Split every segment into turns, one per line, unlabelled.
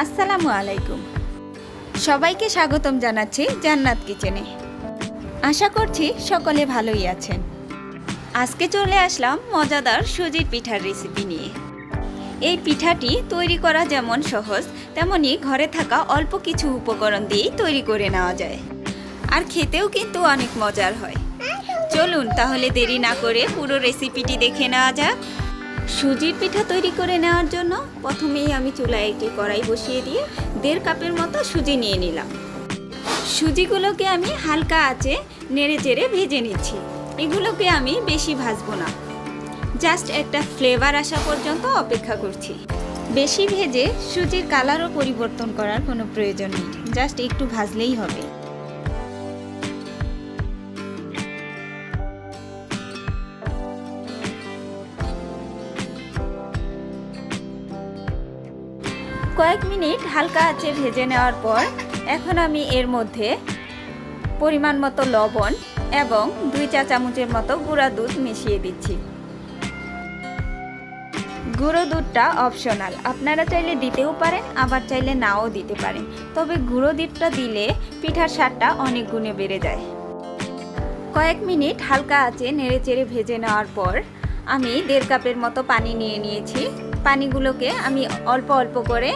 আসসালামু আলাইকুম। সবাইকে স্বাগতম জানাচ্ছি জান্নাত কিচেনে। আশা করছি সকলে ভালোই আছেন। আজকে চলে আসলাম মজাদার সুজির পিঠার রেসিপি নিয়ে। এই পিঠাটি তৈরি করা যেমন সহজ, তেমনি ঘরে থাকা অল্প কিছু উপকরণ দিয়েই তৈরি করে নেওয়া যায়, আর খেতেও কিন্তু অনেক মজার হয়। চলুন তাহলে দেরি না করে পুরো রেসিপিটি দেখে নেওয়া যাক। সুজির পিঠা তৈরি করে নেওয়ার জন্য প্রথমেই আমি চুলায় একটি কড়াই বসিয়ে দিয়ে 1.5 কাপের মতো সুজি নিয়ে নিলাম। সুজিগুলোকে আমি হালকা আঁচে নেড়ে চেড়ে ভেজে নিচ্ছি। এগুলোকে আমি বেশি ভাজবো না, জাস্ট একটা ফ্লেভার আসা পর্যন্ত অপেক্ষা করছি। বেশি ভেজে সুজির কালারও পরিবর্তন করার কোনো প্রয়োজন নেই, জাস্ট একটু ভাজলেই হবে। কয়েক মিনিট হালকা আঁচে ভেজে নেওয়ার পর এখন আমি এর মধ্যে পরিমাণ মতো লবণ এবং 2 চা চামচের মতো গুঁড়া দুধ মিশিয়ে দিচ্ছি। গুঁড়ো দুধটা অপশনাল, আপনারা চাইলে দিতেও পারেন, আবার চাইলে নাও দিতে পারেন, তবে গুঁড়ো দুধটা দিলে পিঠার স্বাদটা অনেক গুণে বেড়ে যায়। কয়েক মিনিট হালকা আঁচে নেড়ে চেড়ে ভেজে নেওয়ার পর আমি 1.5 কাপের মতো পানি নিয়ে নিয়েছি। পানিগুলোকে আমি অল্প অল্প করে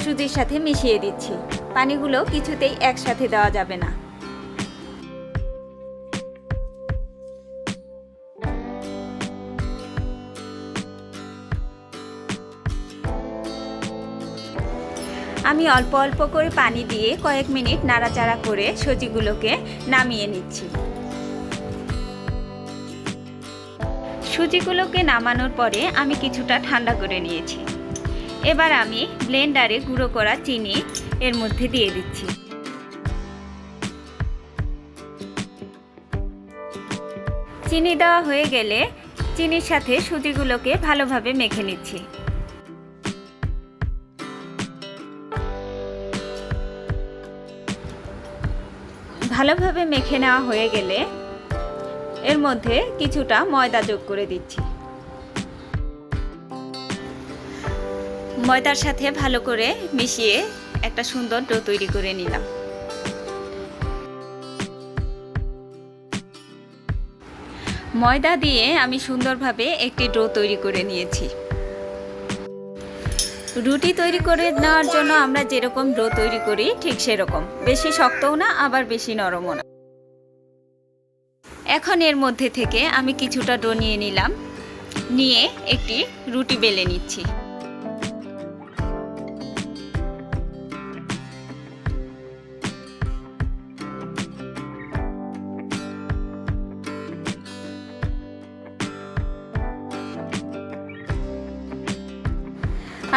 সুজির সাথে মিশিয়ে দিচ্ছি। পানিগুলো কিছুতেই একসাথে দেওয়া যাবে না। আমি অল্প অল্প করে পানি দিয়ে কয়েক মিনিট নাড়াচাড়া করে সুজিগুলোকে নামিয়ে নিচ্ছি। সুজিগুলোকে নামানোর পরে আমি কিছুটা ঠান্ডা করে নিয়েছি। এবার আমি ব্লেন্ডারে গুঁড়ো করা চিনি এর মধ্যে দিয়ে দিচ্ছি। চিনি দেওয়া হয়ে গেলে চিনির সাথে সুজিগুলোকে ভালোভাবে মেখে নিচ্ছি। ভালোভাবে মেখে নেওয়া হয়ে গেলে এর মধ্যে কিছুটা ময়দা যোগ করে দিচ্ছি। ময়দার সাথে ভালো করে মিশিয়ে একটা সুন্দর ডো তৈরি করে নিলাম। ময়দা দিয়ে আমি সুন্দরভাবে একটি ডো তৈরি করে নিয়েছি। রুটি তৈরি করে নেওয়ার জন্য আমরা যেরকম ডো তৈরি করি ঠিক সেরকম, বেশি শক্তও না আবার বেশি নরমও না। এখন এর মধ্যে থেকে আমি কিছুটা ডো নিয়ে নিলাম, নিয়ে একটি রুটি বেলে নিচ্ছি।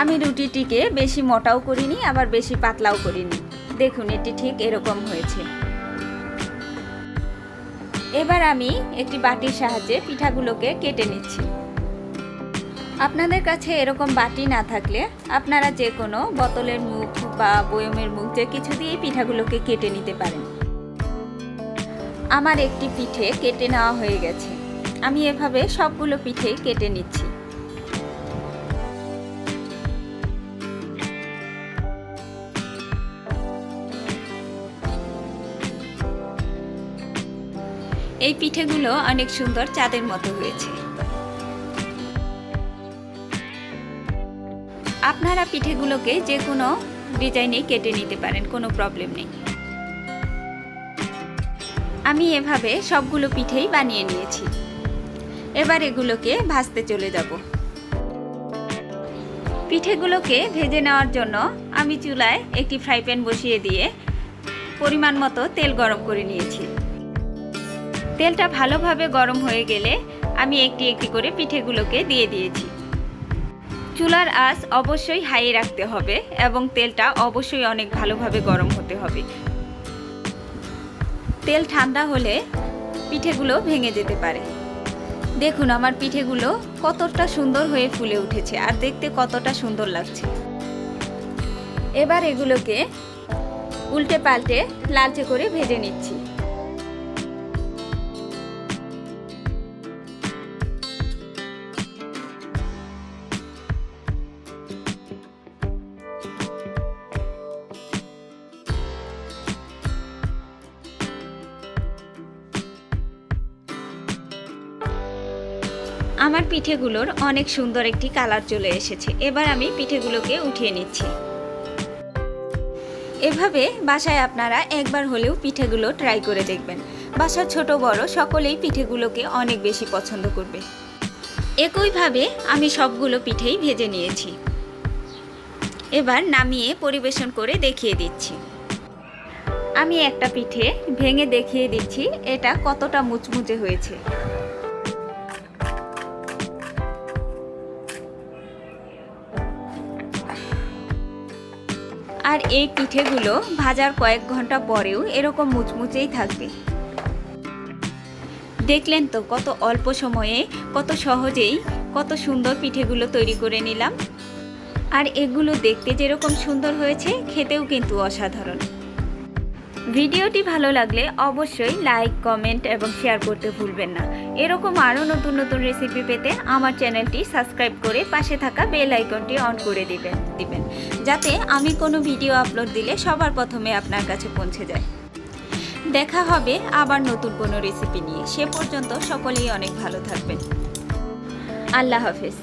আমি রুটিটিকে বেশি মোটাও করিনি আবার বেশি পাতলাও করিনি, দেখুন এটি ঠিক এরকম হয়েছে। এবার আমি একটি বাটির সাহায্যে পিঠাগুলোকে কেটে নিচ্ছি। আপনাদের কাছে এরকম বাটি না থাকলে আপনারা যে কোনো বোতলের মুখ বা বয়মের মুখ যে কিছু দিয়ে পিঠাগুলোকে কেটে নিতে পারেন। আমার একটি পিঠে কেটে নেওয়া হয়ে গেছে। আমি এভাবে সবগুলো পিঠেই কেটে নিচ্ছি। এই পিঠেগুলো অনেক সুন্দর চাঁদের মতো হয়েছে। আপনারা পিঠেগুলোকে যে কোনো ডিজাইনে কেটে নিতে পারেন, কোনো প্রবলেম নেই। আমি এভাবে সবগুলো পিঠেই বানিয়ে নিয়েছি। এবার এগুলোকে ভাজতে চলে যাব। পিঠেগুলোকে ভেজে নেওয়ার জন্য আমি চুলায় একটি ফ্রাই প্যান বসিয়ে দিয়ে পরিমাণ মতো তেল গরম করে নিয়েছি। তেলটা ভালোভাবে গরম হয়ে গেলে আমি একটি একটি করে পিঠেগুলোকে দিয়ে দিয়েছি। চুলার আঁচ অবশ্যই হাই রাখতে হবে এবং তেলটা অবশ্যই অনেক ভালোভাবে গরম হতে হবে। তেল ঠান্ডা হলে পিঠেগুলো ভেঙে যেতে পারে। দেখুন আমার পিঠেগুলো কতটা সুন্দর হয়ে ফুলে উঠেছে আর দেখতে কতটা সুন্দর লাগছে। এবার এগুলোকে উল্টে পাল্টে লালচে করে ভেজে নিচ্ছি। আমার পিঠেগুলোর অনেক সুন্দর একটি কালার চলে এসেছে। এবার আমি পিঠেগুলোকে উঠিয়ে নিচ্ছি। এভাবে বাসায় আপনারা একবার হলেও পিঠেগুলো ট্রাই করে দেখবেন। বাসার ছোট বড় সকলেই পিঠেগুলোকে অনেক বেশি পছন্দ করবে। একইভাবে আমি সবগুলো পিঠেই ভেজে নিয়েছি। এবার নামিয়ে পরিবেশন করে দেখিয়ে দিচ্ছি। আমি একটা পিঠে ভেঙে দেখিয়ে দিচ্ছি এটা কতটা মুচমুচে হয়েছে। আর এই পিঠেগুলো ভাজার কয়েক ঘন্টা পরেও এরকম মুচমুচেই থাকবে। দেখলেন তো কত অল্প সময়ে কত সহজেই কত সুন্দর পিঠেগুলো তৈরি করে নিলাম। আর এগুলো দেখতে যেরকম সুন্দর হয়েছে খেতেও কিন্তু অসাধারণ। ভিডিওটি ভালো লাগলে অবশ্যই লাইক, কমেন্ট এবং শেয়ার করতে ভুলবেন না। এরকম আরও নতুন নতুন রেসিপি পেতে আমার চ্যানেলটি সাবস্ক্রাইব করে পাশে থাকা বেল আইকনটি অন করে দিবেন যাতে আমি কোনো ভিডিও আপলোড দিলে সবার প্রথমে আপনার কাছে পৌঁছে যায়। দেখা হবে আবার নতুন কোনো রেসিপি নিয়ে। সে পর্যন্ত সকলেই অনেক ভালো থাকবেন। আল্লাহ হাফেজ।